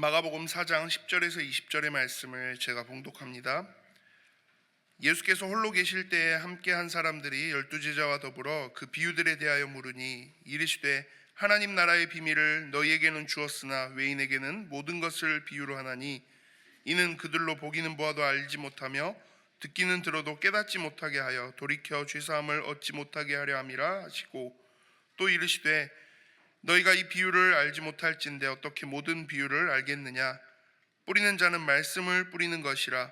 마가복음 4장 10절에서 20절의 말씀을 제가 봉독합니다. 예수께서 홀로 계실 때에 함께 한 사람들이 12제자와 더불어 그 비유들에 대하여 물으니 이르시되 하나님 나라의 비밀을 너희에게는 주었으나 외인에게는 모든 것을 비유로 하나니 이는 그들로 보기는 보아도 알지 못하며 듣기는 들어도 깨닫지 못하게 하여 돌이켜 죄사함을 얻지 못하게 하려 함이라 하시고, 또 이르시되 너희가 이 비유를 알지 못할진대 어떻게 모든 비유를 알겠느냐? 뿌리는 자는 말씀을 뿌리는 것이라.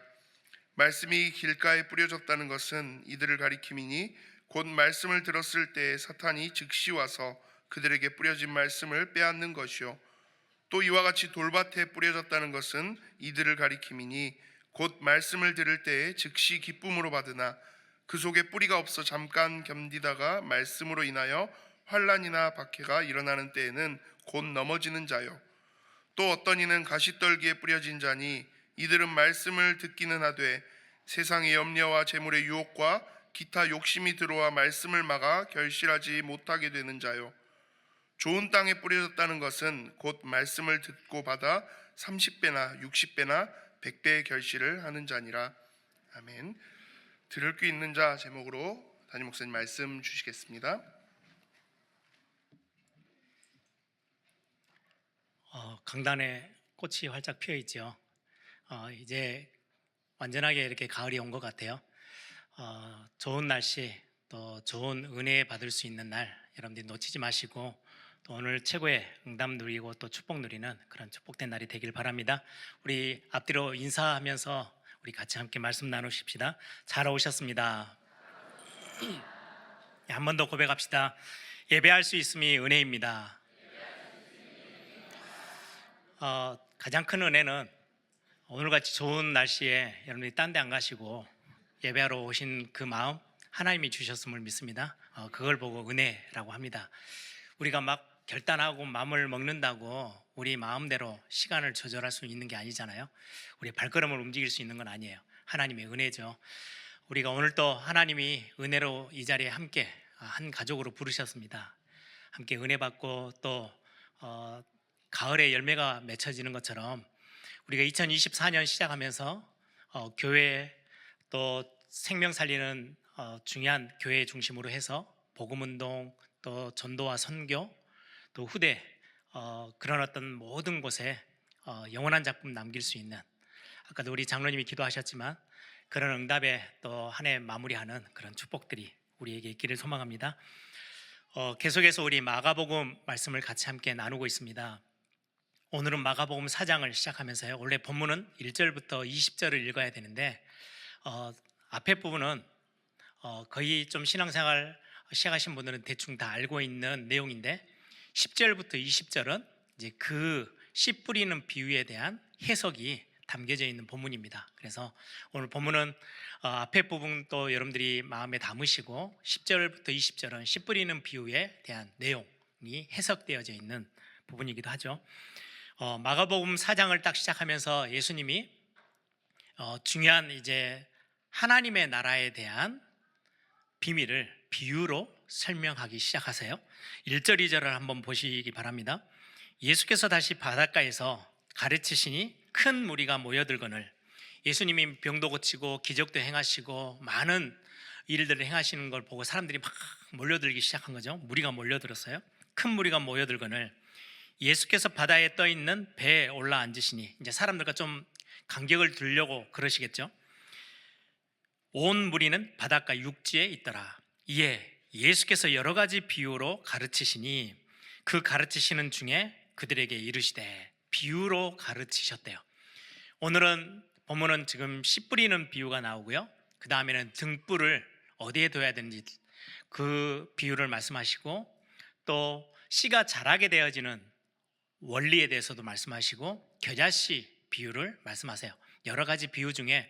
말씀이 길가에 뿌려졌다는 것은 이들을 가리킴이니 곧 말씀을 들었을 때 사탄이 즉시 와서 그들에게 뿌려진 말씀을 빼앗는 것이요, 또 이와 같이 돌밭에 뿌려졌다는 것은 이들을 가리킴이니 곧 말씀을 들을 때에 즉시 기쁨으로 받으나 그 속에 뿌리가 없어 잠깐 견디다가 말씀으로 인하여 환난이나 박해가 일어나는 때에는 곧 넘어지는 자요, 또 어떤 이는 가시떨기에 뿌려진 자니 이들은 말씀을 듣기는 하되 세상의 염려와 재물의 유혹과 기타 욕심이 들어와 말씀을 막아 결실하지 못하게 되는 자요, 좋은 땅에 뿌려졌다는 것은 곧 말씀을 듣고 받아 30배나 60배나 100배의 결실을 하는 자니라. 아멘. 들을 귀 있는 자 제목으로 담임 목사님 말씀 주시겠습니다. 강단에 꽃이 활짝 피어 있죠. 이제 완전하게 이렇게 가을이 온 것 같아요. 좋은 날씨, 또 좋은 은혜 받을 수 있는 날, 여러분들이 놓치지 마시고 또 오늘 최고의 응답 누리고 또 축복 누리는 그런 축복된 날이 되길 바랍니다. 우리 앞뒤로 인사하면서 우리 같이 함께 말씀 나누십시다. 잘 오셨습니다. 한 번 더 고백합시다. 예배할 수 있음이 은혜입니다. 가장 큰 은혜는 오늘같이 좋은 날씨에 여러분들이 딴 데 안 가시고 예배하러 오신 그 마음, 하나님이 주셨음을 믿습니다. 그걸 보고 은혜라고 합니다. 우리가 막 결단하고 마음을 먹는다고 우리 마음대로 시간을 조절할 수 있는 게 아니잖아요. 우리 발걸음을 움직일 수 있는 건 아니에요. 하나님의 은혜죠. 우리가 오늘 또 하나님이 은혜로 이 자리에 함께 한 가족으로 부르셨습니다. 함께 은혜 받고 또 가을에 열매가 맺혀지는 것처럼 우리가 2024년 시작하면서 교회 또 생명 살리는 중요한 교회 중심으로 해서 복음운동, 또 전도와 선교, 또 후대 그런 어떤 모든 곳에 영원한 작품 남길 수 있는, 아까도 우리 장로님이 기도하셨지만 그런 응답에 또 한 해 마무리하는 그런 축복들이 우리에게 있기를 소망합니다. 계속해서 우리 마가복음 말씀을 같이 함께 나누고 있습니다. 오늘은 마가복음 4장을 시작하면서요, 원래 본문은 1절부터 20절을 읽어야 되는데 앞에 부분은 거의 좀 신앙생활 시작하신 분들은 대충 다 알고 있는 내용인데 10절부터 20절은 이제 그 씨 뿌리는 비유에 대한 해석이 담겨져 있는 본문입니다. 그래서 오늘 본문은 앞에 부분 또 여러분들이 마음에 담으시고 10절부터 20절은 씨 뿌리는 비유에 대한 내용이 해석되어져 있는 부분이기도 하죠. 마가복음 4장을 딱 시작하면서 예수님이 중요한 이제 하나님의 나라에 대한 비밀을 비유로 설명하기 시작하세요. 1절 2절을 한번 보시기 바랍니다. 예수께서 다시 바닷가에서 가르치시니 큰 무리가 모여들거늘, 예수님이 병도 고치고 기적도 행하시고 많은 일들을 행하시는 걸 보고 사람들이 막 몰려들기 시작한 거죠. 무리가 몰려들었어요. 큰 무리가 모여들거늘 예수께서 바다에 떠 있는 배에 올라 앉으시니, 이제 사람들과 좀 간격을 두려고 그러시겠죠. 온 무리는 바닷가 육지에 있더라. 이에 예수께서 여러 가지 비유로 가르치시니 그 가르치시는 중에 그들에게 이르시되, 비유로 가르치셨대요. 오늘은 본문은 지금 씨 뿌리는 비유가 나오고요, 그 다음에는 등불을 어디에 둬야 되는지 그 비유를 말씀하시고, 또 씨가 자라게 되어지는 원리에 대해서도 말씀하시고 겨자씨 비유를 말씀하세요. 여러 가지 비유 중에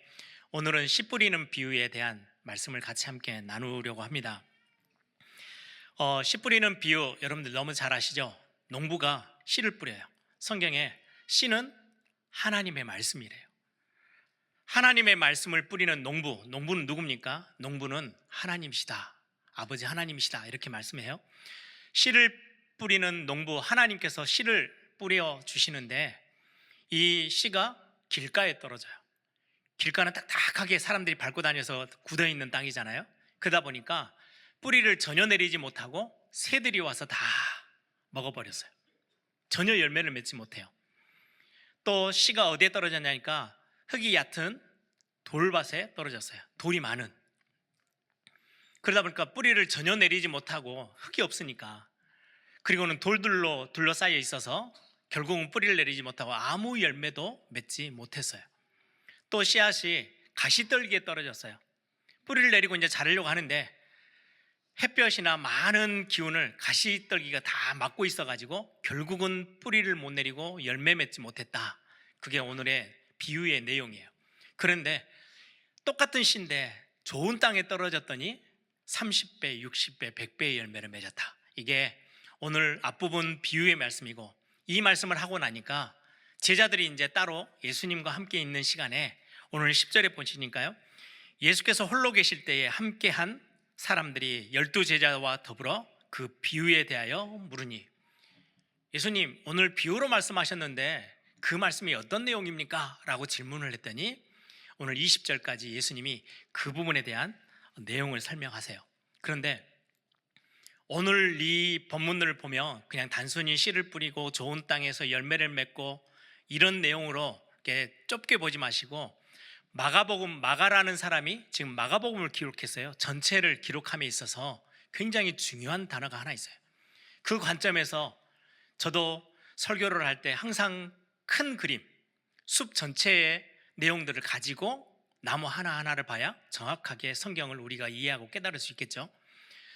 오늘은 씨 뿌리는 비유에 대한 말씀을 같이 함께 나누려고 합니다. 씨 뿌리는 비유 여러분들 너무 잘 아시죠? 농부가 씨를 뿌려요. 성경에 씨는 하나님의 말씀이래요. 하나님의 말씀을 뿌리는 농부, 농부는 누굽니까? 농부는 하나님이시다, 아버지 하나님이시다, 이렇게 말씀해요. 씨를 뿌리는 농부 하나님께서 씨를 뿌려 주시는데 이 씨가 길가에 떨어져요. 길가는 딱딱하게 사람들이 밟고 다녀서 굳어있는 땅이잖아요. 그러다 보니까 뿌리를 전혀 내리지 못하고 새들이 와서 다 먹어버렸어요. 전혀 열매를 맺지 못해요. 또 씨가 어디에 떨어졌냐니까 흙이 얕은 돌밭에 떨어졌어요. 돌이 많은. 그러다 보니까 뿌리를 전혀 내리지 못하고 흙이 없으니까, 그리고는 돌들로 둘러싸여 있어서 결국은 뿌리를 내리지 못하고 아무 열매도 맺지 못했어요. 또 씨앗이 가시떨기에 떨어졌어요. 뿌리를 내리고 이제 자라려고 하는데 햇볕이나 많은 기운을 가시떨기가 다 막고 있어가지고 결국은 뿌리를 못 내리고 열매 맺지 못했다. 그게 오늘의 비유의 내용이에요. 그런데 똑같은 씨인데 좋은 땅에 떨어졌더니 30배, 60배, 100배의 열매를 맺었다. 이게 오늘 앞부분 비유의 말씀이고, 이 말씀을 하고 나니까 제자들이 이제 따로 예수님과 함께 있는 시간에 오늘 10절에 보시니까요, 예수께서 홀로 계실 때에 함께한 사람들이 12제자와 더불어 그 비유에 대하여 물으니, 예수님 오늘 비유로 말씀하셨는데 그 말씀이 어떤 내용입니까? 라고 질문을 했더니 오늘 20절까지 예수님이 그 부분에 대한 내용을 설명하세요. 그런데 오늘 이 본문을 보면 그냥 단순히 씨를 뿌리고 좋은 땅에서 열매를 맺고 이런 내용으로 이렇게 좁게 보지 마시고, 마가라는 사람이 지금 마가복음을 기록했어요. 전체를 기록함에 있어서 굉장히 중요한 단어가 하나 있어요. 그 관점에서 저도 설교를 할 때 항상 큰 그림, 숲 전체의 내용들을 가지고 나무 하나하나를 봐야 정확하게 성경을 우리가 이해하고 깨달을 수 있겠죠.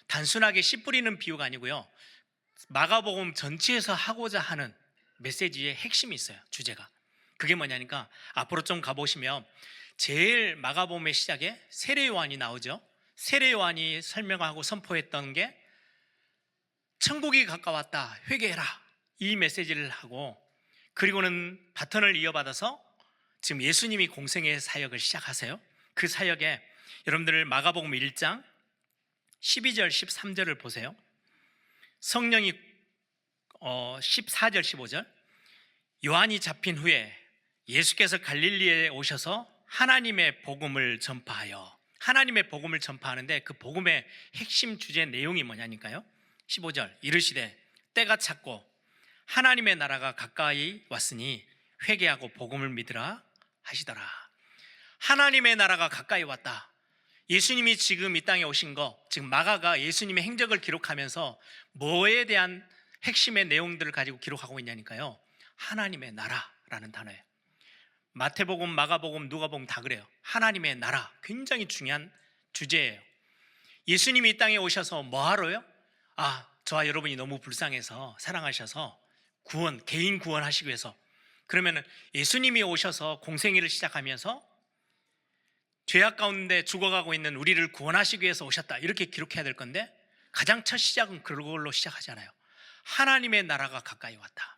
단순하게 씨 뿌리는 비유가 아니고요, 마가복음 전체에서 하고자 하는 메시지의 핵심이 있어요. 주제가. 그게 뭐냐니까 앞으로 좀 가보시면 제일 마가복음의 시작에 세례 요한이 나오죠. 세례 요한이 설명하고 선포했던 게 천국이 가까웠다, 회개해라, 이 메시지를 하고, 그리고는 바톤을 이어받아서 지금 예수님이 공생의 사역을 시작하세요. 그 사역에 여러분들 마가복음 1장 12절 13절을 보세요. 성령이 14절 15절, 요한이 잡힌 후에 예수께서 갈릴리에 오셔서 하나님의 복음을 전파하여, 하나님의 복음을 전파하는데 그 복음의 핵심 주제 내용이 뭐냐니까요, 15절, 이르시되 때가 찼고 하나님의 나라가 가까이 왔으니 회개하고 복음을 믿으라 하시더라. 하나님의 나라가 가까이 왔다. 예수님이 지금 이 땅에 오신 거, 지금 마가가 예수님의 행적을 기록하면서 뭐에 대한 핵심의 내용들을 가지고 기록하고 있냐니까요, 하나님의 나라라는 단어예요. 마태복음, 마가복음, 누가복음 다 그래요. 하나님의 나라, 굉장히 중요한 주제예요. 예수님이 이 땅에 오셔서 뭐 하러요? 저와 여러분이 너무 불쌍해서 사랑하셔서 개인 구원하시기 위해서. 그러면 예수님이 오셔서 공생애를 시작하면서 죄악 가운데 죽어가고 있는 우리를 구원하시기 위해서 오셨다, 이렇게 기록해야 될 건데 가장 첫 시작은 그걸로 시작하잖아요. 하나님의 나라가 가까이 왔다.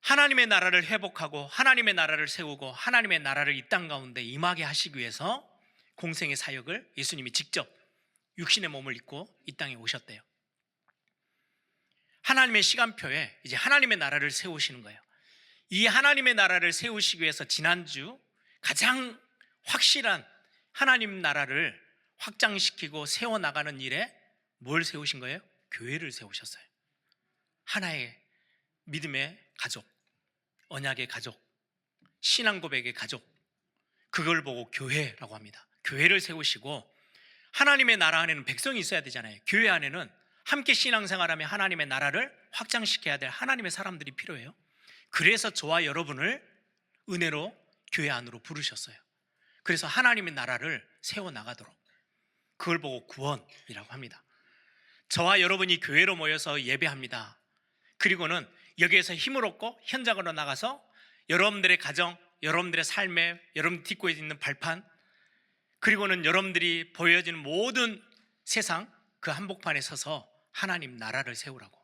하나님의 나라를 회복하고 하나님의 나라를 세우고 하나님의 나라를 이 땅 가운데 임하게 하시기 위해서 공생의 사역을 예수님이 직접 육신의 몸을 입고 이 땅에 오셨대요. 하나님의 시간표에 이제 하나님의 나라를 세우시는 거예요. 이 하나님의 나라를 세우시기 위해서 지난주 가장 확실한 하나님 나라를 확장시키고 세워나가는 일에 뭘 세우신 거예요? 교회를 세우셨어요. 하나의 믿음의 가족, 언약의 가족, 신앙 고백의 가족, 그걸 보고 교회라고 합니다. 교회를 세우시고, 하나님의 나라 안에는 백성이 있어야 되잖아요. 교회 안에는 함께 신앙생활하며 하나님의 나라를 확장시켜야 될 하나님의 사람들이 필요해요. 그래서 저와 여러분을 은혜로 교회 안으로 부르셨어요. 그래서 하나님의 나라를 세워나가도록, 그걸 보고 구원이라고 합니다. 저와 여러분이 교회로 모여서 예배합니다. 그리고는 여기에서 힘을 얻고 현장으로 나가서 여러분들의 가정, 여러분들의 삶에, 여러분 딛고 있는 발판, 그리고는 여러분들이 보여지는 모든 세상 그 한복판에 서서 하나님 나라를 세우라고.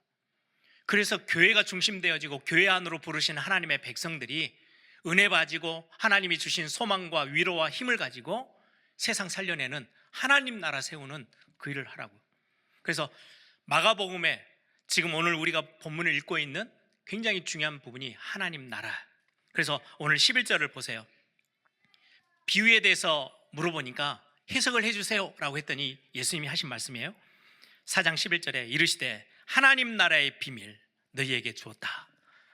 그래서 교회가 중심되어지고 교회 안으로 부르신 하나님의 백성들이 은혜 가지고 하나님이 주신 소망과 위로와 힘을 가지고 세상 살려내는 하나님 나라 세우는 그 일을 하라고. 그래서 마가복음에 지금 오늘 우리가 본문을 읽고 있는 굉장히 중요한 부분이 하나님 나라. 그래서 오늘 11절을 보세요. 비유에 대해서 물어보니까 해석을 해주세요 라고 했더니 예수님이 하신 말씀이에요. 4장 11절에 이르시되 하나님 나라의 비밀 너희에게 주었다.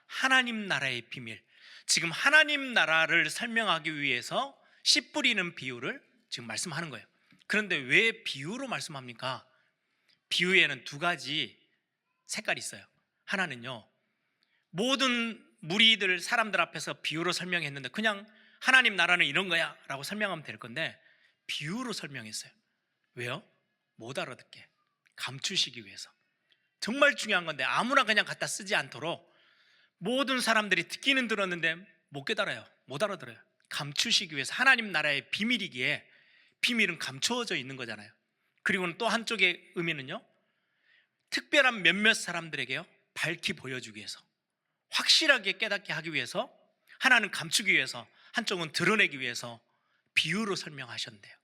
하나님 나라의 비밀. 지금 하나님 나라를 설명하기 위해서 씨 뿌리는 비유를 지금 말씀하는 거예요. 그런데 왜 비유로 말씀합니까? 비유에는 두 가지 색깔이 있어요. 하나는요, 모든 무리들 사람들 앞에서 비유로 설명했는데 그냥 하나님 나라는 이런 거야 라고 설명하면 될 건데 비유로 설명했어요. 왜요? 못 알아듣게 감추시기 위해서. 정말 중요한 건데 아무나 그냥 갖다 쓰지 않도록 모든 사람들이 듣기는 들었는데 못 깨달아요. 못 알아들어요. 감추시기 위해서. 하나님 나라의 비밀이기에 비밀은 감추어져 있는 거잖아요. 그리고는 또 한쪽의 의미는요, 특별한 몇몇 사람들에게요 밝히 보여주기 위해서, 확실하게 깨닫게 하기 위해서, 하나는 감추기 위해서, 한쪽은 드러내기 위해서 비유로 설명하셨는데요.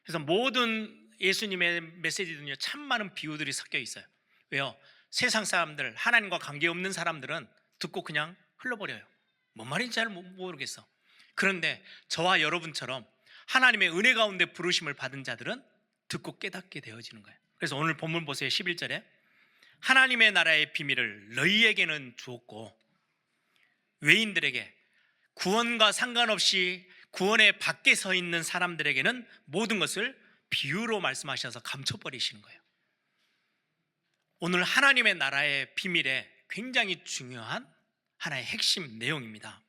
그래서 모든 예수님의 메시지는요 참 많은 비유들이 섞여 있어요. 왜요? 세상 사람들, 하나님과 관계없는 사람들은 듣고 그냥 흘러버려요. 뭔 말인지 잘 모르겠어. 그런데 저와 여러분처럼 하나님의 은혜 가운데 부르심을 받은 자들은 듣고 깨닫게 되어지는 거예요. 그래서 오늘 본문 보세요. 11절에 하나님의 나라의 비밀을 너희에게는 주었고 외인들에게, 구원과 상관없이 구원의 밖에 서 있는 사람들에게는 모든 것을 비유로 말씀하셔서 감춰버리시는 거예요. 오늘 하나님의 나라의 비밀에 굉장히 중요한 하나의 핵심 내용입니다.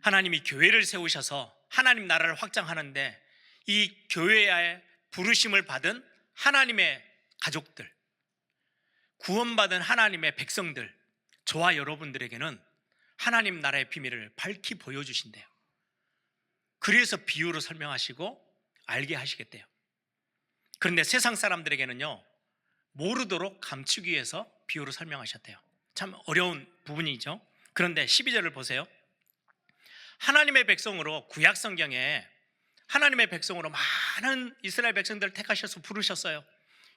하나님이 교회를 세우셔서 하나님 나라를 확장하는데 이 교회의 부르심을 받은 하나님의 가족들, 구원받은 하나님의 백성들, 저와 여러분들에게는 하나님 나라의 비밀을 밝히 보여주신대요. 그래서 비유로 설명하시고 알게 하시겠대요. 그런데 세상 사람들에게는요 모르도록 감추기 위해서 비유로 설명하셨대요. 참 어려운 부분이죠. 그런데 12절을 보세요. 하나님의 백성으로, 구약 성경에 하나님의 백성으로 많은 이스라엘 백성들을 택하셔서 부르셨어요.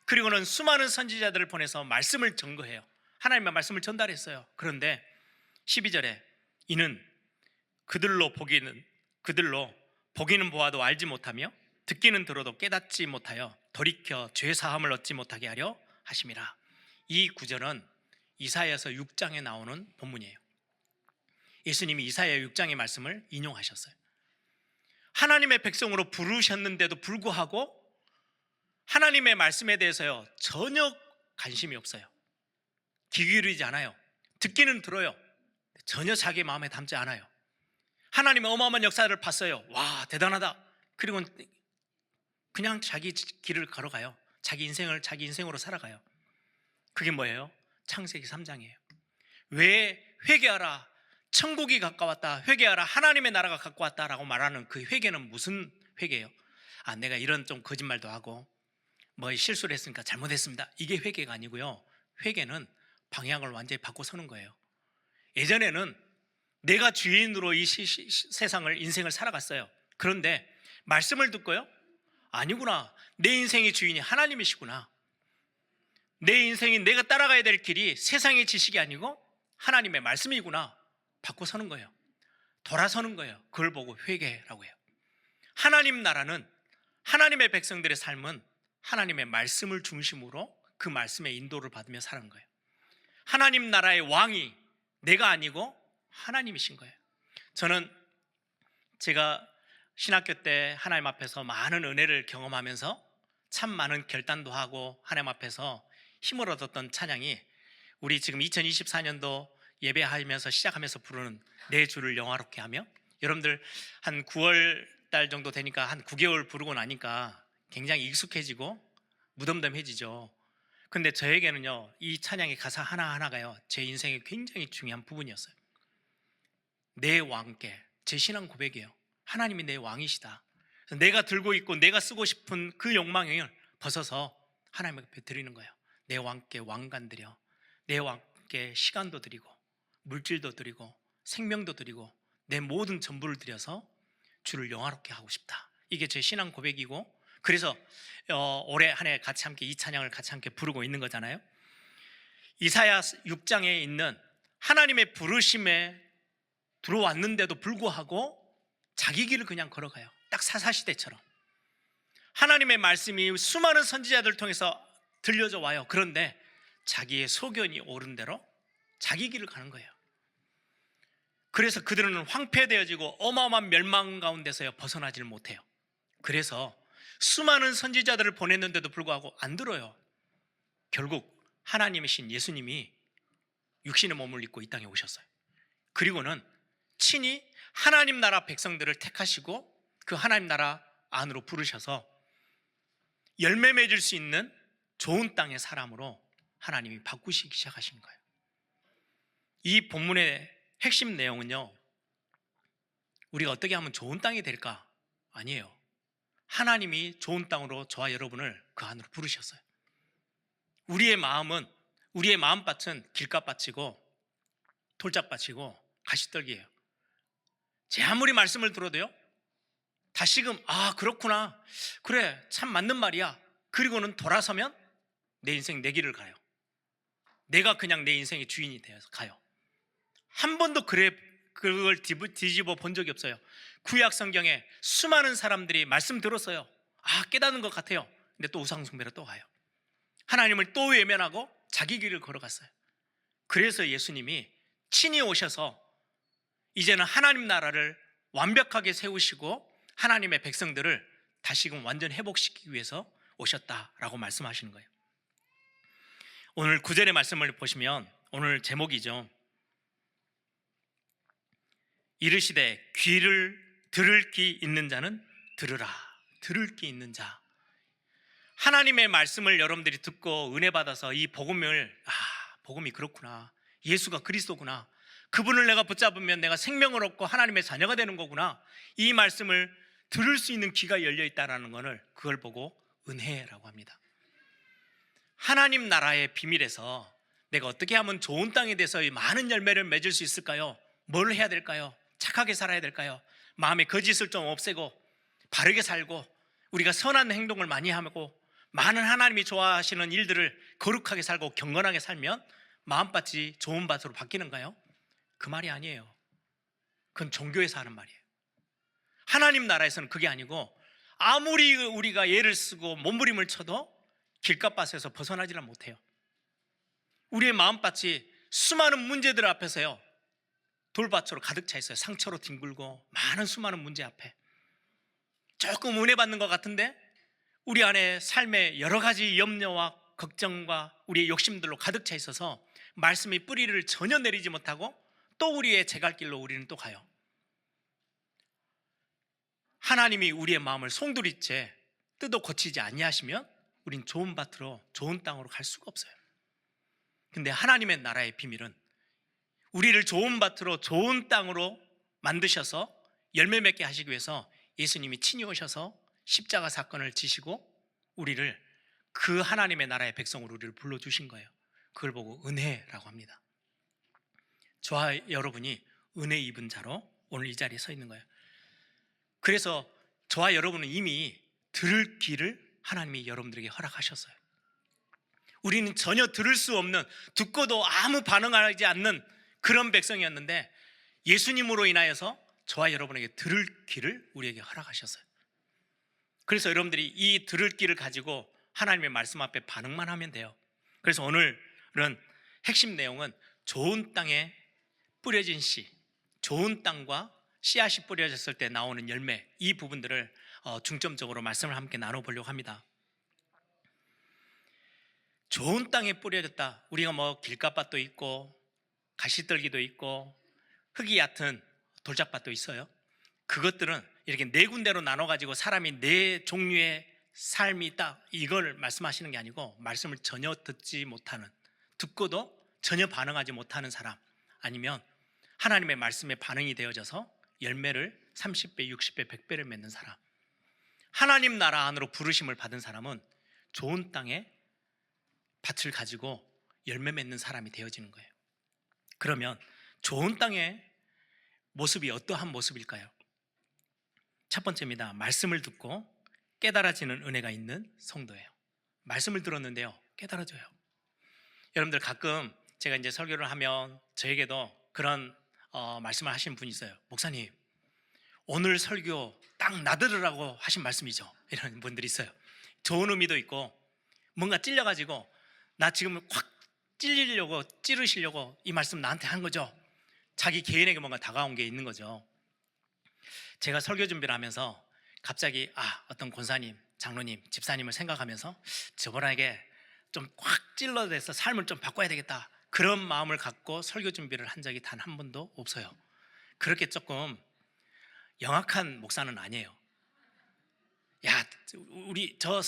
그리고는 수많은 선지자들을 보내서 말씀을 전거해요. 하나님의 말씀을 전달했어요. 그런데 12절에 이는 그들로 보기는 보아도 알지 못하며 듣기는 들어도 깨닫지 못하여 돌이켜 죄 사함을 얻지 못하게 하려 하심이라. 이 구절은 이사야서 6장에 나오는 본문이에요. 예수님이 이사야 6장의 말씀을 인용하셨어요. 하나님의 백성으로 부르셨는데도 불구하고 하나님의 말씀에 대해서요 전혀 관심이 없어요. 귀 기울이지 않아요. 듣기는 들어요. 전혀 자기 마음에 담지 않아요. 하나님의 어마어마한 역사를 봤어요. 와, 대단하다. 그리고 그냥 자기 길을 걸어가요. 자기 인생을 자기 인생으로 살아가요. 그게 뭐예요? 창세기 3장이에요. 왜 회개하라, 천국이 가까웠다, 회개하라, 하나님의 나라가 가까웠다라고 말하는 그 회개는 무슨 회개예요? 아, 내가 이런 좀 거짓말도 하고 뭐 실수를 했으니까 잘못했습니다. 이게 회개가 아니고요. 회개는 방향을 완전히 바꿔 서는 거예요. 예전에는 내가 주인으로 이 세상을, 인생을 살아갔어요. 그런데 말씀을 듣고요, 아니구나, 내 인생의 주인이 하나님이시구나, 내 인생이 내가 따라가야 될 길이 세상의 지식이 아니고 하나님의 말씀이구나, 바꿔 서는 거예요. 돌아서는 거예요. 그걸 보고 회개라고 해요. 하나님 나라는, 하나님의 백성들의 삶은 하나님의 말씀을 중심으로 그 말씀의 인도를 받으며 사는 거예요. 하나님 나라의 왕이 내가 아니고 하나님이신 거예요. 저는 제가 신학교 때 하나님 앞에서 많은 은혜를 경험하면서 참 많은 결단도 하고 하나님 앞에서 힘을 얻었던 찬양이, 우리 지금 2024년도 예배하면서 시작하면서 부르는 내 주를 영화롭게 하며, 여러분들 한 9월 달 정도 되니까 한 9개월 부르고 나니까 굉장히 익숙해지고 무덤덤해지죠. 근데 저에게는요 이 찬양의 가사 하나하나가요 제 인생의 굉장히 중요한 부분이었어요. 내 왕께, 제 신앙 고백이에요. 하나님이 내 왕이시다. 그래서 내가 들고 있고 내가 쓰고 싶은 그 욕망을 벗어서 하나님 앞에 드리는 거예요. 내 왕께 왕관 드려, 내 왕께 시간도 드리고 물질도 드리고 생명도 드리고 내 모든 전부를 드려서 주를 영화롭게 하고 싶다. 이게 제 신앙 고백이고, 그래서 올해 한 해 같이 함께 이 찬양을 같이 함께 부르고 있는 거잖아요. 이사야 6장에 있는 하나님의 부르심에 들어왔는데도 불구하고 자기 길을 그냥 걸어가요. 딱 사사시대처럼. 하나님의 말씀이 수많은 선지자들을 통해서 들려져 와요. 그런데 자기의 소견이 옳은 대로 자기 길을 가는 거예요. 그래서 그들은 황폐되어지고 어마어마한 멸망 가운데서 벗어나지를 못해요. 그래서 수많은 선지자들을 보냈는데도 불구하고 안 들어요. 결국 하나님이신 예수님이 육신의 몸을 입고 이 땅에 오셨어요. 그리고는 친히 하나님 나라 백성들을 택하시고 그 하나님 나라 안으로 부르셔서 열매 맺을 수 있는 좋은 땅의 사람으로 하나님이 바꾸시기 시작하신 거예요. 이 본문의 핵심 내용은요, 우리가 어떻게 하면 좋은 땅이 될까? 아니에요. 하나님이 좋은 땅으로 저와 여러분을 그 안으로 부르셨어요. 우리의 마음밭은 길가밭이고 돌짝밭이고 가시떨기예요. 제 아무리 말씀을 들어도요, 다시금 그렇구나, 그래, 참 맞는 말이야. 그리고는 돌아서면 내 인생 내 길을 가요. 내가 그냥 내 인생의 주인이 되어서 가요. 한 번도 그걸 뒤집어 본 적이 없어요. 구약 성경에 수많은 사람들이 말씀 들었어요. 깨닫는 것 같아요. 근데 또 우상숭배로 또 가요. 하나님을 또 외면하고 자기 길을 걸어갔어요. 그래서 예수님이 친히 오셔서 이제는 하나님 나라를 완벽하게 세우시고 하나님의 백성들을 다시금 완전 회복시키기 위해서 오셨다라고 말씀하시는 거예요. 오늘 9절의 말씀을 보시면 오늘 제목이죠. 이르시되 귀를 들을 귀 있는 자는 들으라. 들을 귀 있는 자. 하나님의 말씀을 여러분들이 듣고 은혜 받아서 이 복음을 복음이 그렇구나, 예수가 그리스도구나, 그분을 내가 붙잡으면 내가 생명을 얻고 하나님의 자녀가 되는 거구나, 이 말씀을 들을 수 있는 귀가 열려 있다는 것을 그걸 보고 은혜라고 합니다. 하나님 나라의 비밀에서 내가 어떻게 하면 좋은 땅에 대해서 많은 열매를 맺을 수 있을까요? 뭘 해야 될까요? 착하게 살아야 될까요? 마음의 거짓을 좀 없애고 바르게 살고 우리가 선한 행동을 많이 하고 많은 하나님이 좋아하시는 일들을 거룩하게 살고 경건하게 살면 마음밭이 좋은 밭으로 바뀌는가요? 그 말이 아니에요. 그건 종교에서 하는 말이에요. 하나님 나라에서는 그게 아니고 아무리 우리가 애를 쓰고 몸부림을 쳐도 길가밭에서 벗어나지를 못해요. 우리의 마음밭이 수많은 문제들 앞에서요, 돌밭으로 가득 차 있어요. 상처로 뒹굴고 많은 수많은 문제 앞에 조금 은혜 받는 것 같은데 우리 안에 삶의 여러 가지 염려와 걱정과 우리의 욕심들로 가득 차 있어서 말씀이 뿌리를 전혀 내리지 못하고 또 우리의 제갈길로 우리는 또 가요. 하나님이 우리의 마음을 송두리째 뜯어 고치지 아니하시면 우린 좋은 밭으로 좋은 땅으로 갈 수가 없어요. 근데 하나님의 나라의 비밀은 우리를 좋은 밭으로 좋은 땅으로 만드셔서 열매 맺게 하시기 위해서 예수님이 친히 오셔서 십자가 사건을 지시고 우리를 그 하나님의 나라의 백성으로 우리를 불러주신 거예요. 그걸 보고 은혜라고 합니다. 저와 여러분이 은혜 입은 자로 오늘 이 자리에 서 있는 거예요. 그래서 저와 여러분은 이미 들을 귀를 하나님이 여러분들에게 허락하셨어요. 우리는 전혀 들을 수 없는, 듣고도 아무 반응하지 않는 그런 백성이었는데 예수님으로 인하여서 저와 여러분에게 들을 귀를 우리에게 허락하셨어요. 그래서 여러분들이 이 들을 귀를 가지고 하나님의 말씀 앞에 반응만 하면 돼요. 그래서 오늘은 핵심 내용은 좋은 땅에 뿌려진 씨, 좋은 땅과 씨앗이 뿌려졌을 때 나오는 열매, 이 부분들을 중점적으로 말씀을 함께 나눠보려고 합니다. 좋은 땅에 뿌려졌다. 우리가 길가밭도 있고 가시떨기도 있고 흙이 얕은 돌짝밭도 있어요. 그것들은 이렇게 네 군데로 나눠가지고 사람이 네 종류의 삶이 있다, 이걸 말씀하시는 게 아니고 말씀을 전혀 듣지 못하는, 듣고도 전혀 반응하지 못하는 사람, 아니면 하나님의 말씀에 반응이 되어져서 열매를 30배, 60배, 100배를 맺는 사람, 하나님 나라 안으로 부르심을 받은 사람은 좋은 땅에 밭을 가지고 열매 맺는 사람이 되어지는 거예요. 그러면 좋은 땅의 모습이 어떠한 모습일까요? 첫 번째입니다. 말씀을 듣고 깨달아지는 은혜가 있는 성도예요. 말씀을 들었는데요, 깨달아져요. 여러분들 가끔 제가 이제 설교를 하면 저에게도 그런 말씀을 하시는 분이 있어요. 목사님, 오늘 설교 딱 나들으라고 하신 말씀이죠. 이런 분들이 있어요. 좋은 의미도 있고 뭔가 찔려가지고 나 지금 확 찌르시려고 이 말씀 나한테 한 거죠. 자기 개인에게 뭔가 다가온 게 있는 거죠. 제가 설교 준비를 하면서 갑자기 어떤 권사님, 장로님, 집사님을 생각하면서 저분에게 좀 확 찔러대서 삶을 좀 바꿔야 되겠다, 그런 마음을 갖고 설교 준비를 한 적이 단 한 번도 없어요. 그렇게 조금 영악한 목사는 아니에요. 야, 우리 저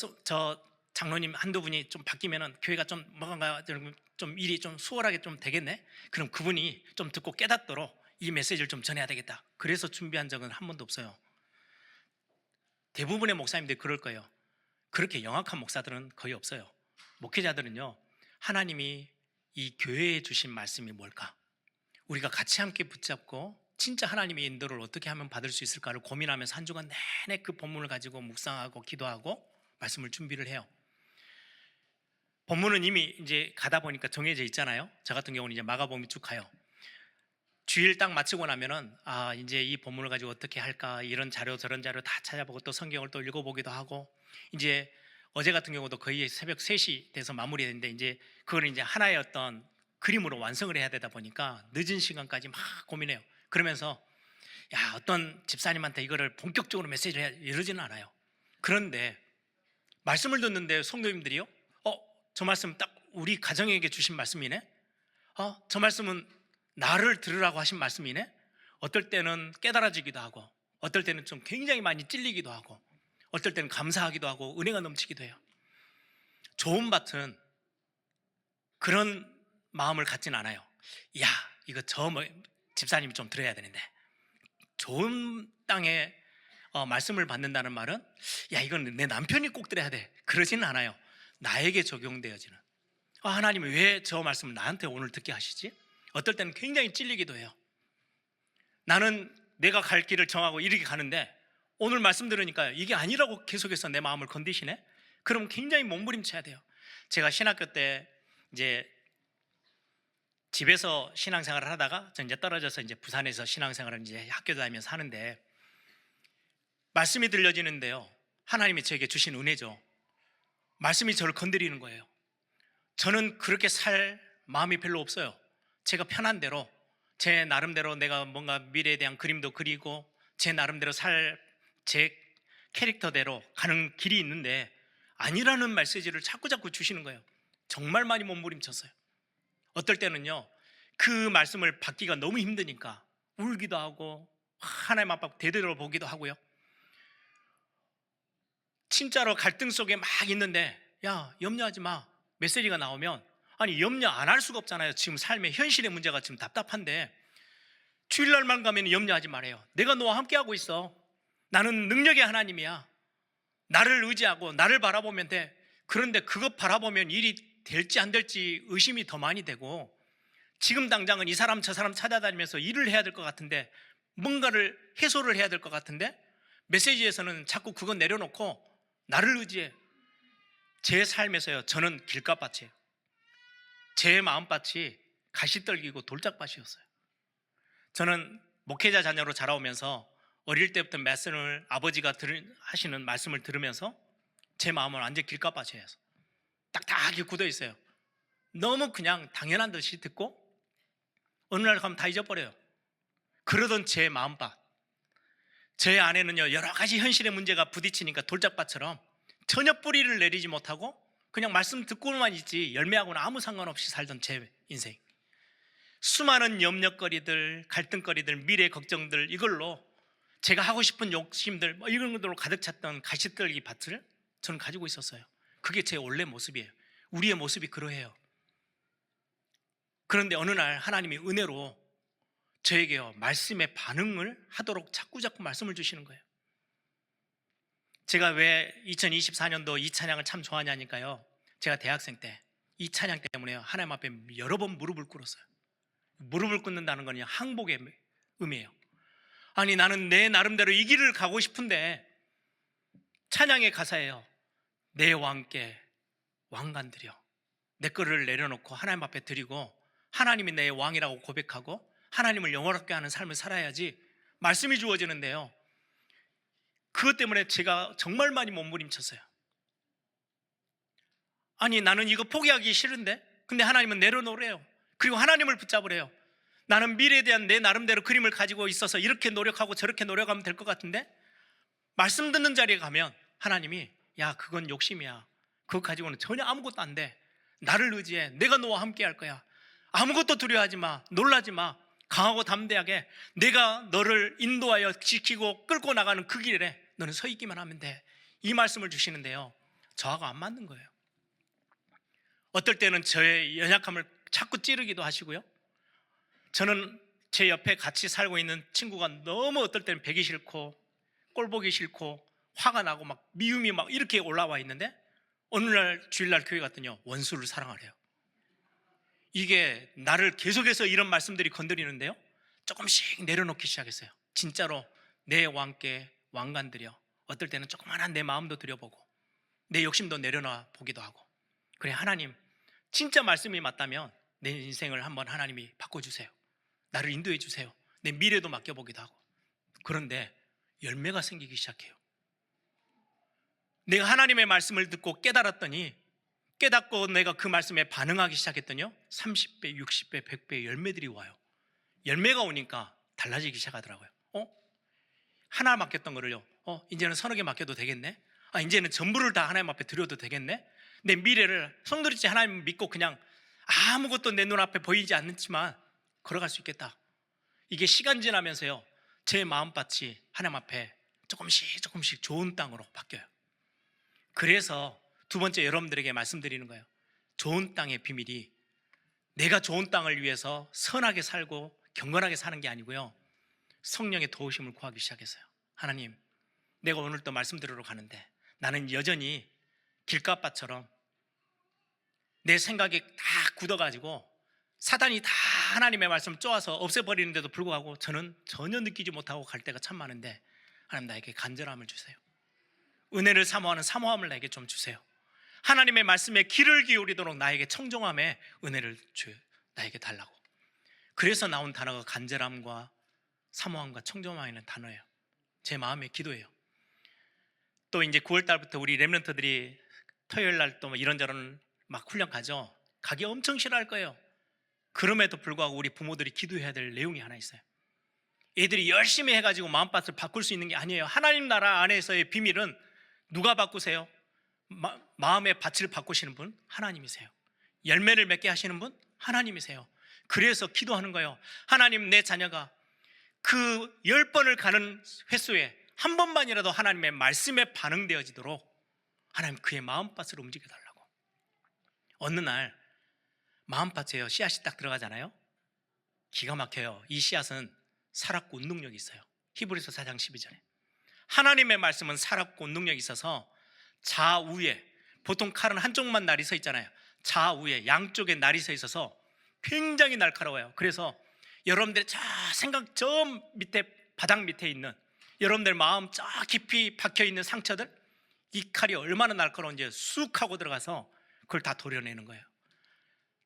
장로님 한두 분이 좀 바뀌면은 교회가 좀 뭔가 좀 일이 좀 수월하게 좀 되겠네. 그럼 그분이 좀 듣고 깨닫도록 이 메시지를 좀 전해야 되겠다. 그래서 준비한 적은 한 번도 없어요. 대부분의 목사님들이 그럴 거예요. 그렇게 영악한 목사들은 거의 없어요. 목회자들은요, 하나님이 이 교회에 주신 말씀이 뭘까? 우리가 같이 함께 붙잡고 진짜 하나님의 인도를 어떻게 하면 받을 수 있을까를 고민하면서 한 주간 내내 그 본문을 가지고 묵상하고 기도하고 말씀을 준비를 해요. 본문은 이미 이제 가다 보니까 정해져 있잖아요. 저 같은 경우는 이제 마가복음 쭉 가요. 주일 딱 마치고 나면은 이제 이 본문을 가지고 어떻게 할까, 이런 자료 저런 자료 다 찾아보고 또 성경을 또 읽어보기도 하고, 이제 어제 같은 경우도 거의 새벽 3시 돼서 마무리했는데 이제 그걸 이제 하나의 어떤 그림으로 완성을 해야 되다 보니까 늦은 시간까지 막 고민해요. 그러면서 어떤 집사님한테 이거를 본격적으로 메시지를 해야 이러지는 않아요. 그런데 말씀을 듣는데 성도님들이요, 저 말씀 딱 우리 가정에게 주신 말씀이네. 저 말씀은 나를 들으라고 하신 말씀이네. 어떨 때는 깨달아지기도 하고, 어떨 때는 좀 굉장히 많이 찔리기도 하고, 어떨 때는 감사하기도 하고 은혜가 넘치기도 해요. 좋은 밭은 그런 마음을 갖진 않아요. 이거 집사님이 좀 들어야 되는데, 좋은 땅에 말씀을 받는다는 말은 이건 내 남편이 꼭 들어야 돼, 그러지는 않아요. 나에게 적용되어지는, 하나님이 왜 저 말씀을 나한테 오늘 듣게 하시지? 어떨 때는 굉장히 찔리기도 해요. 나는 내가 갈 길을 정하고 이렇게 가는데 오늘 말씀 들으니까 이게 아니라고 계속해서 내 마음을 건드시네? 그럼 굉장히 몸부림쳐야 돼요. 제가 신학교 때 이제 집에서 신앙생활을 하다가 전 이제 떨어져서 이제 부산에서 신앙생활을 이제 학교 다니면서 하는데, 말씀이 들려지는데요, 하나님이 저에게 주신 은혜죠. 말씀이 저를 건드리는 거예요. 저는 그렇게 살 마음이 별로 없어요. 제가 편한 대로, 제 나름대로 내가 뭔가 미래에 대한 그림도 그리고 제 나름대로 제 캐릭터대로 가는 길이 있는데, 아니라는 메시지를 자꾸 주시는 거예요. 정말 많이 몸부림쳤어요. 어떨 때는요, 그 말씀을 받기가 너무 힘드니까 울기도 하고 하나님 앞에 되돌아보기도 하고요. 진짜로 갈등 속에 막 있는데 염려하지 마 메시지가 나오면, 염려 안 할 수가 없잖아요. 지금 삶의 현실의 문제가 지금 답답한데 주일날만 가면 염려하지 말아요. 내가 너와 함께하고 있어. 나는 능력의 하나님이야. 나를 의지하고 나를 바라보면 돼. 그런데 그것 바라보면 일이 될지 안 될지 의심이 더 많이 되고, 지금 당장은 이 사람 저 사람 찾아다니면서 일을 해야 될 것 같은데, 뭔가를 해소를 해야 될 것 같은데, 메시지에서는 자꾸 그건 내려놓고 나를 의지해. 제 삶에서요, 저는 길가밭이에요. 제 마음밭이 가시떨기고 돌짝밭이었어요. 저는 목회자 자녀로 자라오면서 어릴 때부터 말씀을, 아버지가 하시는 말씀을 들으면서 제 마음은 완전 길가밭이에요. 딱딱하게 굳어 있어요. 너무 그냥 당연한 듯이 듣고 어느 날 가면 다 잊어버려요. 그러던 제 마음밭, 제 안에는요, 여러 가지 현실의 문제가 부딪히니까 돌짝밭처럼 전혀 뿌리를 내리지 못하고 그냥 말씀 듣고만 있지 열매하고는 아무 상관없이 살던 제 인생, 수많은 염려거리들, 갈등거리들, 미래 걱정들, 이걸로 제가 하고 싶은 욕심들 이런 것들로 가득 찼던 가시떨기 밭을 저는 가지고 있었어요. 그게 제 원래 모습이에요. 우리의 모습이 그러해요. 그런데 어느 날 하나님이 은혜로 저에게요, 말씀에 반응을 하도록 자꾸 말씀을 주시는 거예요. 제가 왜 2024년도 이 찬양을 참 좋아하냐니까요, 제가 대학생 때 이 찬양 때문에요, 하나님 앞에 여러 번 무릎을 꿇었어요. 무릎을 꿇는다는 건 항복의 의미예요. 나는 내 나름대로 이 길을 가고 싶은데, 찬양의 가사예요. 내 왕께 왕관드려 내 거를 내려놓고 하나님 앞에 드리고 하나님이 내 왕이라고 고백하고 하나님을 영원하게 하는 삶을 살아야지 말씀이 주어지는데요. 그것 때문에 제가 정말 많이 몸부림쳤어요. 아니, 나는 이거 포기하기 싫은데, 근데 하나님은 내려놓으래요. 그리고 하나님을 붙잡으래요. 나는 미래에 대한 내 나름대로 그림을 가지고 있어서 이렇게 노력하고 저렇게 노력하면 될 것 같은데, 말씀 듣는 자리에 가면 하나님이 야, 그건 욕심이야. 그거 가지고는 전혀 아무것도 안 돼. 나를 의지해. 내가 너와 함께 할 거야. 아무것도 두려워하지 마. 놀라지 마. 강하고 담대하게 내가 너를 인도하여 지키고 끌고 나가는 그 길에 너는 서 있기만 하면 돼. 이 말씀을 주시는데요, 저하고 안 맞는 거예요. 어떨 때는 저의 연약함을 자꾸 찌르기도 하시고요. 저는 제 옆에 같이 살고 있는 친구가 너무 어떨 때는 배기 싫고 꼴보기 싫고 화가 나고 막 미움이 막 이렇게 올라와 있는데, 어느 날 주일날 교회 갔더니요, 원수를 사랑하래요. 이게 나를 계속해서 이런 말씀들이 건드리는데요, 조금씩 내려놓기 시작했어요. 진짜로 내 왕께 왕관들여, 어떨 때는 조그만한 내 마음도 들여보고 내 욕심도 내려놔 보기도 하고, 그래, 하나님 진짜 말씀이 맞다면 내 인생을 한번 하나님이 바꿔주세요. 나를 인도해 주세요. 내 미래도 맡겨보기도 하고. 그런데 열매가 생기기 시작해요. 내가 하나님의 말씀을 듣고 깨달았더니, 깨닫고 내가 그 말씀에 반응하기 시작했더니요, 30배, 60배, 100배 열매들이 와요. 열매가 오니까 달라지기 시작하더라고요. 하나 맡겼던 거를요, 이제는 서너 개 맡겨도 되겠네. 이제는 전부를 다 하나님 앞에 드려도 되겠네. 내 미래를 성도리째 하나님 믿고 그냥 아무것도 내 눈앞에 보이지 않지만 걸어갈 수 있겠다. 이게 시간 지나면서요, 제 마음밭이 하나님 앞에 조금씩 조금씩 좋은 땅으로 바뀌어요. 그래서 두 번째 여러분들에게 말씀드리는 거예요. 좋은 땅의 비밀이 내가 좋은 땅을 위해서 선하게 살고 경건하게 사는 게 아니고요, 성령의 도우심을 구하기 시작했어요. 하나님, 내가 오늘 또 말씀 들으러 가는데 나는 여전히 길가밭처럼 내 생각이 다 굳어가지고 사단이 다 하나님의 말씀 쪼아서 없애버리는데도 불구하고 저는 전혀 느끼지 못하고 갈 때가 참 많은데, 하나님 나에게 간절함을 주세요. 은혜를 사모하는 사모함을 나에게 좀 주세요. 하나님의 말씀에 귀를 기울이도록 나에게 청정함에 은혜를 나에게 달라고. 그래서 나온 단어가 간절함과 사모함과 청정함이라는 단어예요. 제 마음의 기도예요. 또 이제 9월 달부터 우리 렘넌트들이 토요일 날 또 이런저런 막 훈련 가죠. 가기 엄청 싫어할 거예요. 그럼에도 불구하고 우리 부모들이 기도해야 될 내용이 하나 있어요. 애들이 열심히 해가지고 마음밭을 바꿀 수 있는 게 아니에요. 하나님 나라 안에서의 비밀은 누가 바꾸세요? 마음의 밭을 바꾸시는 분 하나님이세요. 열매를 맺게 하시는 분 하나님이세요. 그래서 기도하는 거예요. 하나님, 내 자녀가 그 10번을 가는 횟수에 한 번만이라도 하나님의 말씀에 반응되어지도록 하나님 그의 마음밭을 움직여달라고. 어느 날 마음밭에요, 씨앗이 딱 들어가잖아요. 기가 막혀요. 이 씨앗은 살았고 운동력이 있어요. 히브리서 4장 12절에 하나님의 말씀은 살았고 운동력이 있어서 좌우에, 보통 칼은 한쪽만 날이 서 있잖아요. 좌우에 양쪽에 날이 서 있어서 굉장히 날카로워요. 그래서 여러분들의 생각 저 밑에, 바닥 밑에 있는 여러분들 마음 저 깊이 박혀있는 상처들, 이 칼이 얼마나 날카로운지 쑥 하고 들어가서 그걸 다 도려내는 거예요.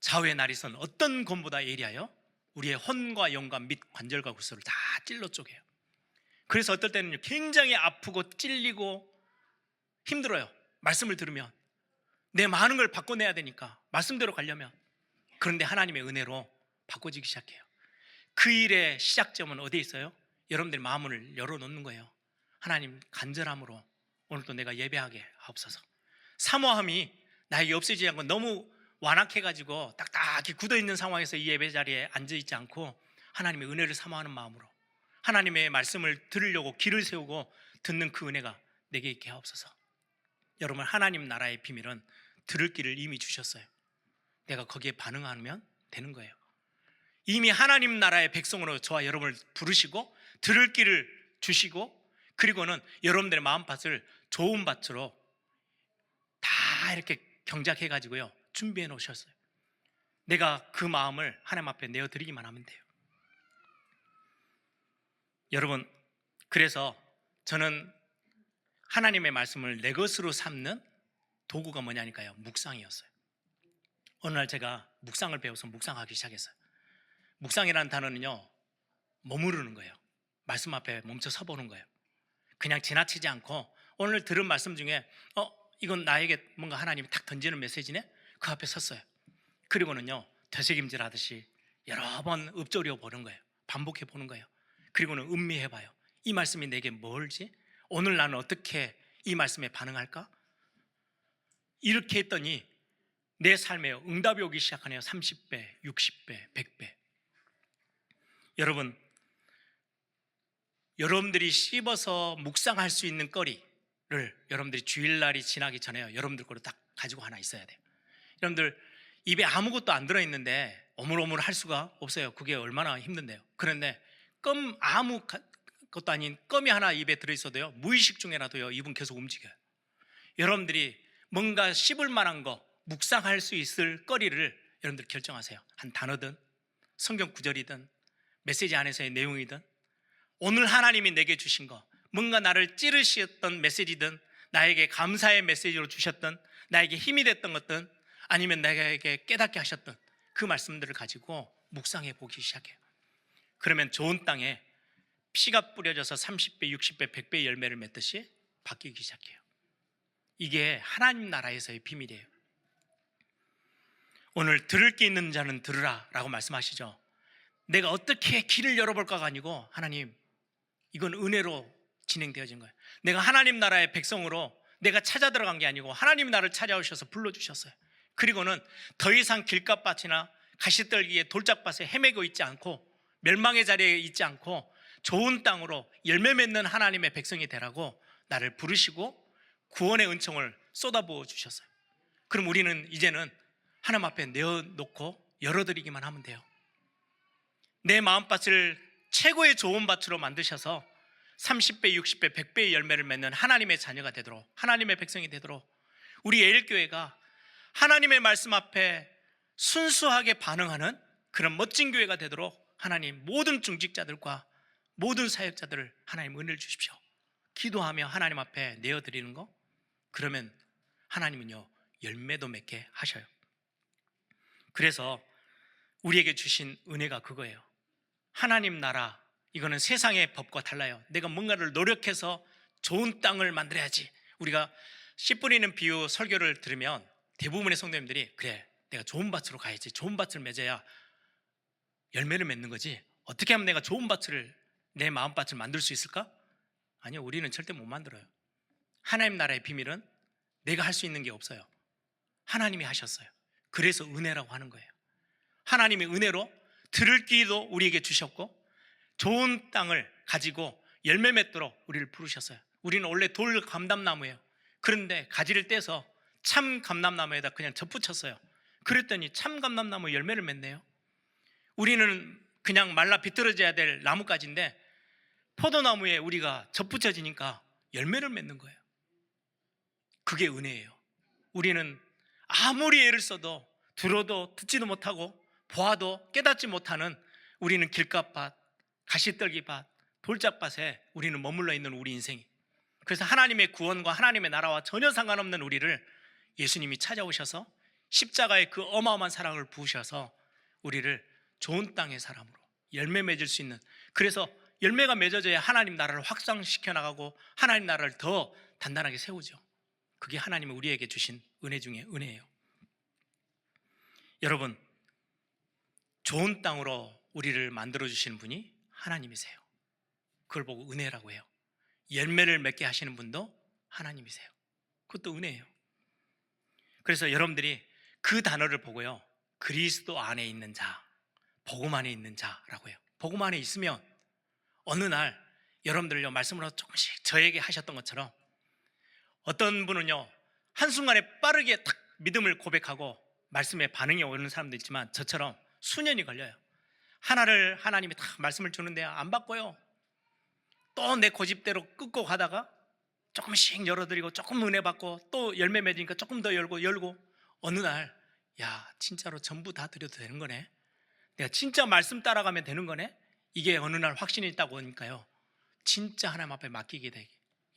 좌우의 날이 선 어떤 검보다 예리하여 우리의 혼과 영과 및 관절과骨를 다 찔러 쪼개요. 그래서 어떨 때는 굉장히 아프고 찔리고 힘들어요. 말씀을 들으면 내 많은 걸 바꿔내야 되니까, 말씀대로 가려면. 그런데 하나님의 은혜로 바꿔지기 시작해요. 그 일의 시작점은 어디에 있어요? 여러분들 마음을 열어놓는 거예요. 하나님, 간절함으로 오늘도 내가 예배하게 하옵소서. 사모함이 나에게 없어지지 않고 너무 완악해가지고 딱딱히 굳어있는 상황에서 이 예배 자리에 앉아있지 않고 하나님의 은혜를 사모하는 마음으로 하나님의 말씀을 들으려고 길을 세우고 듣는 그 은혜가 내게 있게 하옵소서. 여러분, 하나님 나라의 비밀은 들을 길을 이미 주셨어요. 내가 거기에 반응하면 되는 거예요. 이미 하나님 나라의 백성으로 저와 여러분을 부르시고 들을 길을 주시고, 그리고는 여러분들의 마음밭을 좋은 밭으로 다 이렇게 경작해가지고요 준비해 놓으셨어요. 내가 그 마음을 하나님 앞에 내어드리기만 하면 돼요. 여러분, 그래서 저는 하나님의 말씀을 내 것으로 삼는 도구가 뭐냐니까요, 묵상이었어요. 어느 날 제가 묵상을 배워서 묵상하기 시작했어요. 묵상이라는 단어는요, 머무르는 거예요. 말씀 앞에 멈춰 서보는 거예요. 그냥 지나치지 않고 오늘 들은 말씀 중에 이건 나에게 뭔가 하나님이 탁 던지는 메시지네? 그 앞에 섰어요. 그리고는요, 되새김질 하듯이 여러 번 읊조려 보는 거예요. 반복해 보는 거예요. 그리고는 음미해 봐요. 이 말씀이 내게 뭘지? 오늘 나는 어떻게 이 말씀에 반응할까? 이렇게 했더니 내 삶에 응답이 오기 시작하네요. 30배, 60배, 100배. 여러분들이 씹어서 묵상할 수 있는 거리를 여러분들이 주일날이 지나기 전에 여러분들 거로 딱 가지고 하나 있어야 돼요. 여러분들 입에 아무것도 안 들어있는데 오물오물 할 수가 없어요. 그게 얼마나 힘든데요. 그런데 아무것도 아닌 껌이 하나 입에 들어있어도요, 무의식 중에라도요, 입은 계속 움직여요. 여러분들이 뭔가 씹을 만한 거, 묵상할 수 있을 거리를 여러분들 결정하세요. 한 단어든 성경 구절이든 메시지 안에서의 내용이든 오늘 하나님이 내게 주신 거, 뭔가 나를 찌르셨던 메시지든 나에게 감사의 메시지로 주셨던, 나에게 힘이 됐던 것든 아니면 나에게 깨닫게 하셨던 그 말씀들을 가지고 묵상해 보기 시작해요. 그러면 좋은 땅에 피가 뿌려져서 30배, 60배, 100배의 열매를 맺듯이 바뀌기 시작해요. 이게 하나님 나라에서의 비밀이에요. 오늘 들을 게 있는 자는 들으라 라고 말씀하시죠. 내가 어떻게 길을 열어볼까가 아니고, 하나님, 이건 은혜로 진행되어진 거예요. 내가 하나님 나라의 백성으로 내가 찾아 들어간 게 아니고 하나님 나라를 찾아오셔서 불러주셨어요. 그리고는 더 이상 길가밭이나 가시떨기에 돌짝밭에 헤매고 있지 않고 멸망의 자리에 있지 않고 좋은 땅으로 열매 맺는 하나님의 백성이 되라고 나를 부르시고 구원의 은총을 쏟아부어 주셨어요. 그럼 우리는 이제는 하나님 앞에 내어놓고 열어드리기만 하면 돼요. 내 마음밭을 최고의 좋은 밭으로 만드셔서 30배, 60배, 100배의 열매를 맺는 하나님의 자녀가 되도록, 하나님의 백성이 되도록 우리 에일교회가 하나님의 말씀 앞에 순수하게 반응하는 그런 멋진 교회가 되도록 하나님 모든 중직자들과 모든 사역자들을 하나님 은혜를 주십시오. 기도하며 하나님 앞에 내어드리는 거, 그러면 하나님은요 열매도 맺게 하셔요. 그래서 우리에게 주신 은혜가 그거예요. 하나님 나라, 이거는 세상의 법과 달라요. 내가 뭔가를 노력해서 좋은 땅을 만들어야지. 우리가 씨 뿌리는 비유 설교를 들으면 대부분의 성도님들이, 그래, 내가 좋은 밭으로 가야지, 좋은 밭을 맺어야 열매를 맺는 거지, 어떻게 하면 내가 좋은 밭을, 내 마음밭을 만들 수 있을까? 아니요, 우리는 절대 못 만들어요. 하나님 나라의 비밀은 내가 할 수 있는 게 없어요. 하나님이 하셨어요. 그래서 은혜라고 하는 거예요. 하나님의 은혜로 들을 귀도 우리에게 주셨고 좋은 땅을 가지고 열매 맺도록 우리를 부르셨어요. 우리는 원래 돌 감람나무예요. 그런데 가지를 떼서 참 감람나무에다 그냥 접붙였어요. 그랬더니 참 감람나무 열매를 맺네요. 우리는 그냥 말라 비틀어져야 될 나뭇가지인데 포도나무에 우리가 접붙여지니까 열매를 맺는 거예요. 그게 은혜예요. 우리는 아무리 애를 써도 들어도 듣지도 못하고 보아도 깨닫지 못하는, 우리는 길가밭, 가시떨기밭, 돌짝밭에 우리는 머물러 있는 우리 인생이. 그래서 하나님의 구원과 하나님의 나라와 전혀 상관없는 우리를 예수님이 찾아오셔서 십자가의 그 어마어마한 사랑을 부으셔서 우리를 좋은 땅의 사람으로 열매 맺을 수 있는, 그래서 열매가 맺어져야 하나님 나라를 확장시켜 나가고 하나님 나라를 더 단단하게 세우죠. 그게 하나님이 우리에게 주신 은혜 중에 은혜예요. 여러분, 좋은 땅으로 우리를 만들어주시는 분이 하나님이세요. 그걸 보고 은혜라고 해요. 열매를 맺게 하시는 분도 하나님이세요. 그것도 은혜예요. 그래서 여러분들이 그 단어를 보고요, 그리스도 안에 있는 자, 복음 안에 있는 자라고 해요. 복음 안에 있으면 어느 날 여러분들요, 말씀으로 조금씩 저에게 하셨던 것처럼 어떤 분은요 한순간에 빠르게 탁 믿음을 고백하고 말씀에 반응이 오는 사람도 있지만 저처럼 수년이 걸려요. 하나를 하나님이 다 말씀을 주는데 안 바꿔요. 또 내 고집대로 끊고 가다가 조금씩 열어드리고 조금 은혜 받고 또 열매 맺으니까 조금 더 열고 어느 날, 야, 진짜로 전부 다 드려도 되는 거네, 내가 진짜 말씀 따라가면 되는 거네, 이게 어느 날 확신이 있다고 하니까요 진짜 하나님 앞에 맡기게 되기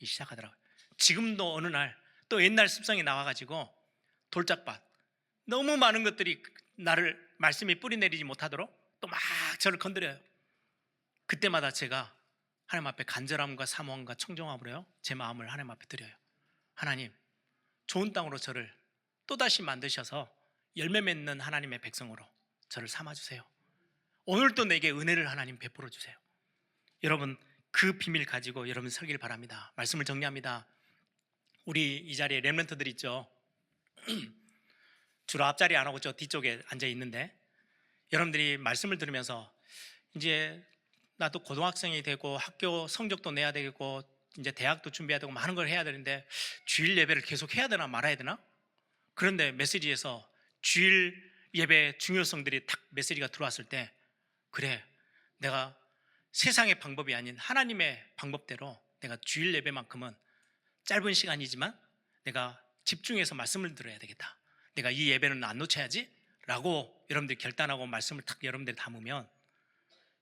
시작하더라고요. 지금도 어느 날 또 옛날 습성이 나와가지고 돌짝밭, 너무 많은 것들이 나를 말씀이 뿌리내리지 못하도록 또 막 저를 건드려요. 그때마다 제가 하나님 앞에 간절함과 사모함과 청정함으로요, 제 마음을 하나님 앞에 드려요. 하나님, 좋은 땅으로 저를 또다시 만드셔서 열매 맺는 하나님의 백성으로 저를 삼아주세요. 오늘도 내게 은혜를 하나님 베풀어 주세요. 여러분, 그 비밀 가지고 여러분 설기를 바랍니다. 말씀을 정리합니다. 우리 이 자리에 렘넌트들 있죠. 주로 앞자리 안 하고 저 뒤쪽에 앉아 있는데, 여러분들이 말씀을 들으면서 이제 나도 고등학생이 되고 학교 성적도 내야 되고 이제 대학도 준비해야 되고 많은 걸 해야 되는데 주일 예배를 계속 해야 되나 말아야 되나? 그런데 메시지에서 주일 예배의 중요성들이 딱 메시지가 들어왔을 때, 그래, 내가 세상의 방법이 아닌 하나님의 방법대로 내가 주일 예배만큼은 짧은 시간이지만 내가 집중해서 말씀을 들어야 되겠다, 내가 이 예배는 안 놓쳐야지 라고 여러분들이 결단하고 말씀을 딱 여러분들이 담으면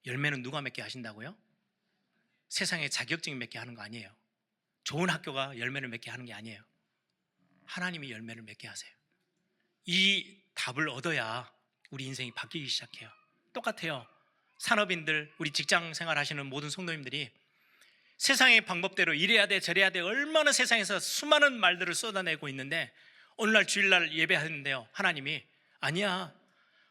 열매는 누가 맺게 하신다고요? 세상에 자격증이 맺게 하는 거 아니에요. 좋은 학교가 열매를 맺게 하는 게 아니에요. 하나님이 열매를 맺게 하세요. 이 답을 얻어야 우리 인생이 바뀌기 시작해요. 똑같아요. 산업인들, 우리 직장 생활하시는 모든 성도님들이 세상의 방법대로 이래야 돼 저래야 돼 얼마나 세상에서 수많은 말들을 쏟아내고 있는데, 오늘날 주일날 예배하는데요, 하나님이 아니야,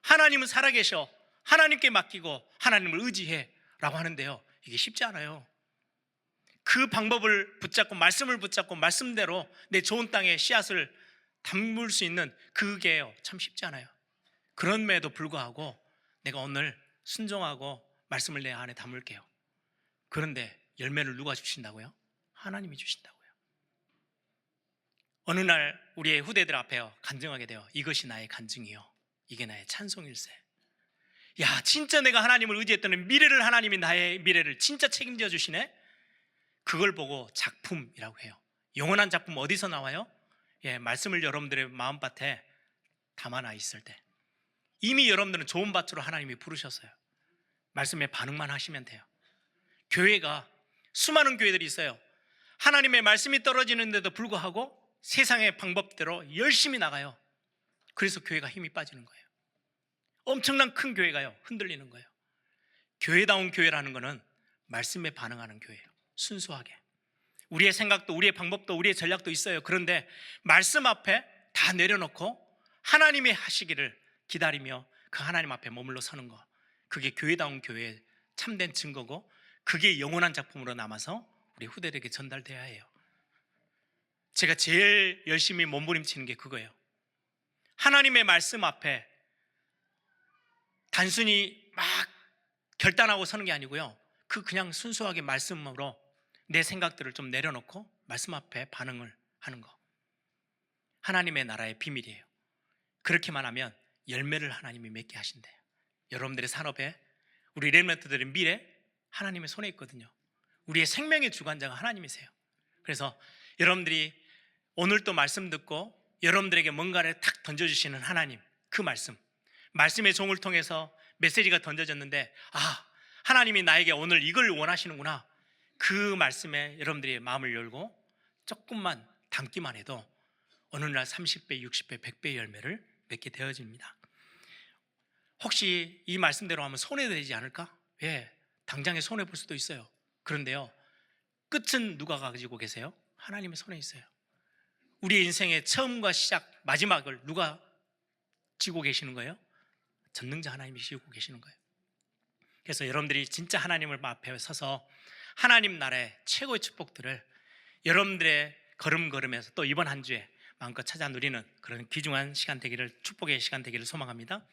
하나님은 살아계셔, 하나님께 맡기고 하나님을 의지해 라고 하는데요, 이게 쉽지 않아요. 그 방법을 붙잡고 말씀을 붙잡고 말씀대로 내 좋은 땅에 씨앗을 담을 수 있는 그게요, 참 쉽지 않아요. 그럼에도 불구하고 내가 오늘 순종하고 말씀을 내 안에 담을게요. 그런데 열매를 누가 주신다고요? 하나님이 주신다고요. 어느 날 우리의 후대들 앞에요, 간증하게 돼요. 이것이 나의 간증이요, 이게 나의 찬송일세. 야, 진짜 내가 하나님을 의지했더니 미래를 하나님이 나의 미래를 진짜 책임져 주시네. 그걸 보고 작품이라고 해요. 영원한 작품 어디서 나와요? 예, 말씀을 여러분들의 마음밭에 담아놔 있을 때 이미 여러분들은 좋은 밭으로 하나님이 부르셨어요. 말씀에 반응만 하시면 돼요. 교회가 수많은 교회들이 있어요. 하나님의 말씀이 떨어지는데도 불구하고 세상의 방법대로 열심히 나가요. 그래서 교회가 힘이 빠지는 거예요. 엄청난 큰 교회가요, 흔들리는 거예요. 교회다운 교회라는 거는 말씀에 반응하는 교회예요. 순수하게. 우리의 생각도 우리의 방법도 우리의 전략도 있어요. 그런데 말씀 앞에 다 내려놓고 하나님이 하시기를 기다리며 그 하나님 앞에 머물러 서는 거, 그게 교회다운 교회의 참된 증거고, 그게 영원한 작품으로 남아서 우리 후대들에게 전달돼야 해요. 제가 제일 열심히 몸부림치는 게 그거예요. 하나님의 말씀 앞에 단순히 막 결단하고 서는 게 아니고요, 그냥 순수하게 말씀으로 내 생각들을 좀 내려놓고 말씀 앞에 반응을 하는 거, 하나님의 나라의 비밀이에요. 그렇게만 하면 열매를 하나님이 맺게 하신대요. 여러분들의 산업에 우리 렘넌트들의 미래 하나님의 손에 있거든요. 우리의 생명의 주관자가 하나님이세요. 그래서 여러분들이 오늘 또 말씀 듣고 여러분들에게 뭔가를 탁 던져주시는 하나님, 그 말씀의 종을 통해서 메시지가 던져졌는데, 아, 하나님이 나에게 오늘 이걸 원하시는구나. 그 말씀에 여러분들이 마음을 열고 조금만 담기만 해도 어느 날 30배, 60배, 100배의 열매를 맺게 되어집니다. 혹시 이 말씀대로 하면 손해되지 않을까? 예, 당장에 손해볼 수도 있어요. 그런데요, 끝은 누가 가지고 계세요? 하나님의 손에 있어요. 우리 인생의 처음과 시작, 마지막을 누가 지고 계시는 거예요? 전능자 하나님이 지고 계시는 거예요. 그래서 여러분들이 진짜 하나님을 앞에 서서 하나님 나라의 최고의 축복들을 여러분들의 걸음걸음에서 또 이번 한 주에 마음껏 찾아 누리는 그런 귀중한 시간 되기를, 축복의 시간 되기를 소망합니다.